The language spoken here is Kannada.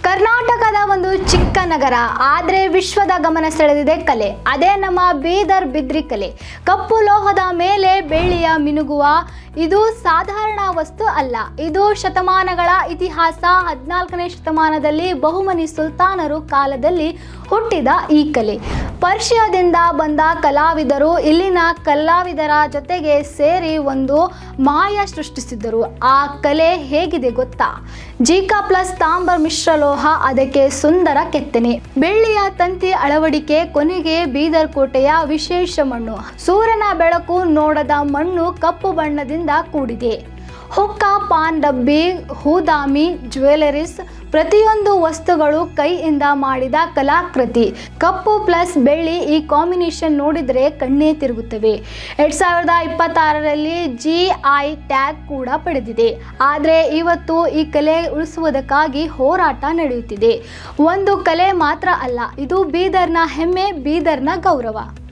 ಕರ್ನಾಟಕದ ಒಂದು ಚಿಕ್ಕ ನಗರ ಆದರೆ ವಿಶ್ವದ ಗಮನ ಸೆಳೆದಿದೆ ಕಲೆ. ಅದೇ ನಮ್ಮ ಬೀದರ್ ಬಿದ್ರಿ ಕಲೆ. ಕಪ್ಪು ಲೋಹದ ಮೇಲೆ ಬೆಳ್ಳಿಯ ಮಿನುಗುವ ಇದು ಸಾಧಾರಣ ವಸ್ತು ಅಲ್ಲ. ಇದು ಶತಮಾನಗಳ ಇತಿಹಾಸ. 14ನೇ ಶತಮಾನದಲ್ಲಿ ಬಹುಮನಿ ಸುಲ್ತಾನರು ಕಾಲದಲ್ಲಿ ಹುಟ್ಟಿದ ಈ ಕಲೆ. ಪರ್ಷಿಯಾದಿಂದ ಬಂದ ಕಲಾವಿದರು ಇಲ್ಲಿನ ಕಲಾವಿದರ ಜೊತೆಗೆ ಸೇರಿ ಒಂದು ಮಾಯ ಸೃಷ್ಟಿಸಿದ್ದರು. ಆ ಕಲೆ ಹೇಗಿದೆ ಗೊತ್ತಾ? ಜೀಕಾ ಪ್ಲಸ್ ತಾಮ್ರ ಮಿಶ್ರಲೋಹ, ಅದಕ್ಕೆ ಸುಂದರ ಕೆತ್ತನೆ, ಬೆಳ್ಳಿಯ ತಂತಿ ಅಳವಡಿಕೆ, ಕೊನೆಗೆ ಬೀದರ್ ಕೋಟೆಯ ವಿಶೇಷ ಮಣ್ಣು. ಸೂರ್ಯನ ಬೆಳಕು ನೋಡದ ಮಣ್ಣು ಕಪ್ಪು ಬಣ್ಣದಿಂದ ಕೂಡಿದೆ. ಹುಕ್ಕ, ಪಾನ್ ಡಬ್ಬಿ, ಹೂದಾಮಿ, ಜ್ಯುವೆಲರೀಸ್, ಪ್ರತಿಯೊಂದು ವಸ್ತುಗಳು ಕೈಯಿಂದ ಮಾಡಿದ ಕಲಾಕೃತಿ. ಕಪ್ಪು ಪ್ಲಸ್ ಬೆಳ್ಳಿ ಈ ಕಾಂಬಿನೇಷನ್ ನೋಡಿದರೆ ಕಣ್ಣೇ ತಿರುಗುತ್ತವೆ. 2026ರಲ್ಲಿ GI ಟ್ಯಾಗ್ ಕೂಡ ಪಡೆದಿದೆ. ಆದರೆ ಇವತ್ತು ಈ ಕಲೆ ಉಳಿಸುವುದಕ್ಕಾಗಿ ಹೋರಾಟ ನಡೆಯುತ್ತಿದೆ. ಒಂದು ಕಲೆ ಮಾತ್ರ ಅಲ್ಲ, ಇದು ಬೀದರ್ನ ಹೆಮ್ಮೆ, ಬೀದರ್ನ ಗೌರವ.